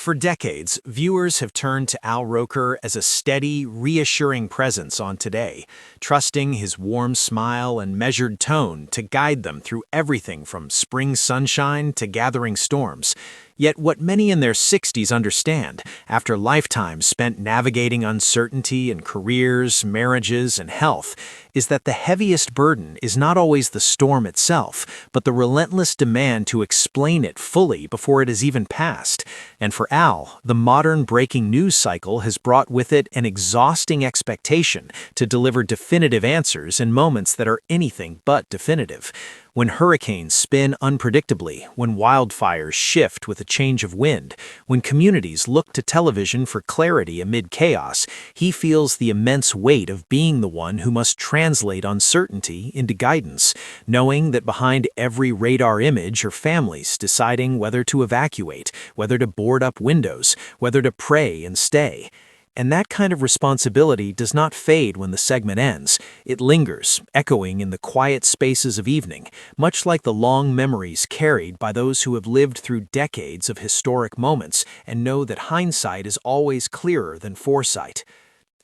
For decades, viewers have turned to Al Roker as a steady, reassuring presence on Today, trusting his warm smile and measured tone to guide them through everything from spring sunshine to gathering storms. Yet what many in their 60s understand, after lifetimes spent navigating uncertainty in careers, marriages, and health, is that the heaviest burden is not always the storm itself, but the relentless demand to explain it fully before it has even passed. And for Al, the modern breaking news cycle has brought with it an exhausting expectation to deliver definitive answers in moments that are anything but definitive. When hurricanes spin unpredictably, when wildfires shift with a change of wind, when communities look to television for clarity amid chaos, he feels the immense weight of being the one who must translate uncertainty into guidance, knowing that behind every radar image are families deciding whether to evacuate, whether to board up windows, whether to pray and stay. And that kind of responsibility does not fade when the segment ends. It lingers, echoing in the quiet spaces of evening, much like the long memories carried by those who have lived through decades of historic moments and know that hindsight is always clearer than foresight.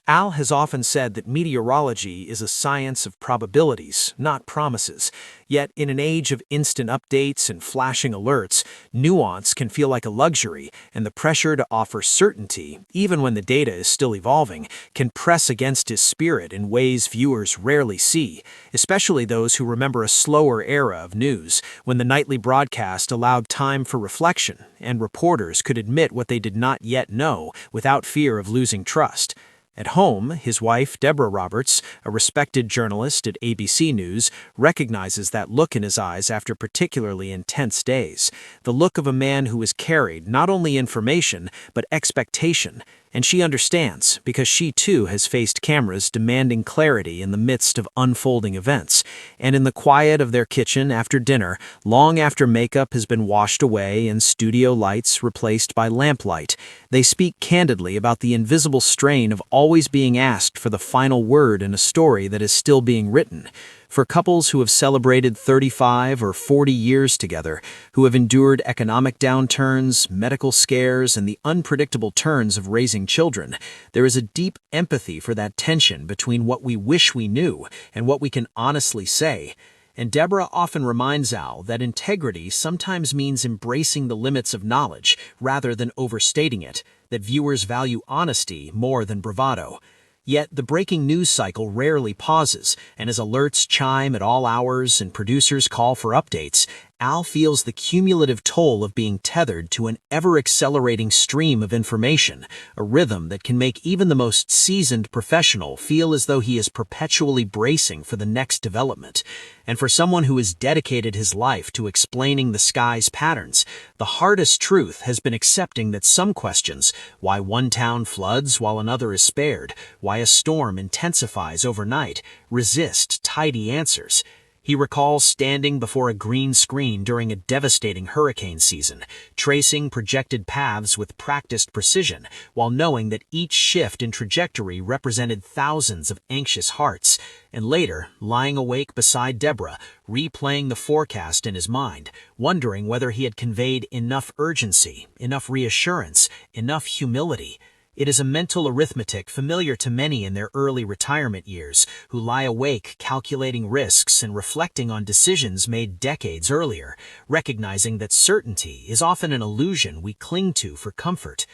Al has often said that meteorology is a science of probabilities, not promises. Yet, in an age of instant updates and flashing alerts, nuance can feel like a luxury, and the pressure to offer certainty, even when the data is still evolving, can press against his spirit in ways viewers rarely see, especially those who remember a slower era of news, when the nightly broadcast allowed time for reflection, and reporters could admit what they did not yet know without fear of losing trust. At home, his wife, Deborah Roberts, a respected journalist at ABC News, recognizes that look in his eyes after particularly intense days, the look of a man who has carried not only information, but expectation. And she understands, because she too has faced cameras demanding clarity in the midst of unfolding events. And in the quiet of their kitchen after dinner, long after makeup has been washed away and studio lights replaced by lamplight, they speak candidly about the invisible strain of always being asked for the final word in a story that is still being written. For couples who have celebrated 35 or 40 years together, who have endured economic downturns, medical scares, and the unpredictable turns of raising children, there is a deep empathy for that tension between what we wish we knew and what we can honestly say. And Deborah often reminds Al that integrity sometimes means embracing the limits of knowledge rather than overstating it, that viewers value honesty more than bravado. Yet the breaking news cycle rarely pauses, and as alerts chime at all hours and producers call for updates, Al feels the cumulative toll of being tethered to an ever-accelerating stream of information, a rhythm that can make even the most seasoned professional feel as though he is perpetually bracing for the next development. And for someone who has dedicated his life to explaining the sky's patterns, the hardest truth has been accepting that some questions, why one town floods while another is spared, why a storm intensifies overnight, resist tidy answers. He recalls standing before a green screen during a devastating hurricane season, tracing projected paths with practiced precision, while knowing that each shift in trajectory represented thousands of anxious hearts, and later lying awake beside Deborah, replaying the forecast in his mind, wondering whether he had conveyed enough urgency, enough reassurance, enough humility. It is a mental arithmetic familiar to many in their early retirement years, who lie awake calculating risks and reflecting on decisions made decades earlier, recognizing that certainty is often an illusion we cling to for comfort.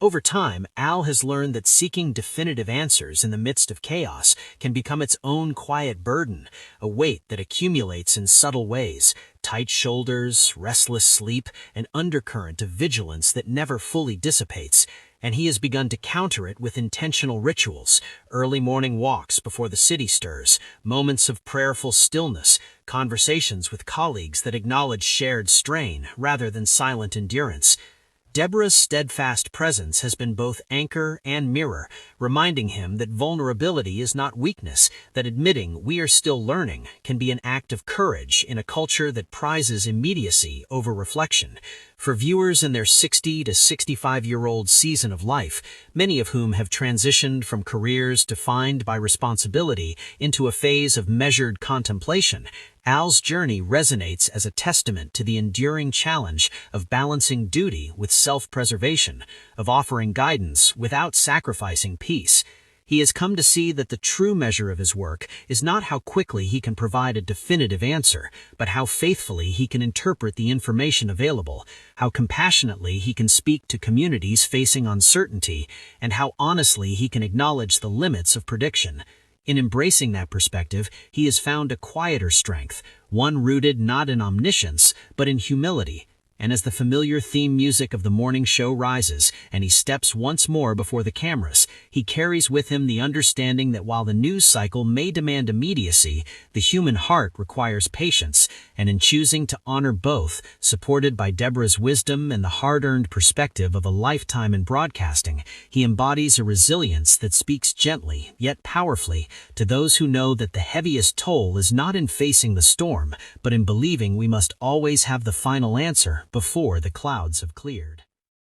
Over time, Al has learned that seeking definitive answers in the midst of chaos can become its own quiet burden, a weight that accumulates in subtle ways: tight shoulders, restless sleep, an undercurrent of vigilance that never fully dissipates. And he has begun to counter it with intentional rituals, early morning walks before the city stirs, moments of prayerful stillness, conversations with colleagues that acknowledge shared strain rather than silent endurance. Deborah's steadfast presence has been both anchor and mirror, reminding him that vulnerability is not weakness, that admitting we are still learning can be an act of courage in a culture that prizes immediacy over reflection. For viewers in their 60 to 65-year-old season of life, many of whom have transitioned from careers defined by responsibility into a phase of measured contemplation, Al's journey resonates as a testament to the enduring challenge of balancing duty with self-preservation, of offering guidance without sacrificing peace. He has come to see that the true measure of his work is not how quickly he can provide a definitive answer, but how faithfully he can interpret the information available, how compassionately he can speak to communities facing uncertainty, and how honestly he can acknowledge the limits of prediction. In embracing that perspective, he has found a quieter strength, one rooted not in omniscience, but in humility. And as the familiar theme music of the morning show rises, and he steps once more before the cameras, he carries with him the understanding that while the news cycle may demand immediacy, the human heart requires patience, and in choosing to honor both, supported by Deborah's wisdom and the hard-earned perspective of a lifetime in broadcasting, he embodies a resilience that speaks gently, yet powerfully, to those who know that the heaviest toll is not in facing the storm, but in believing we must always have the final answer before the clouds have cleared.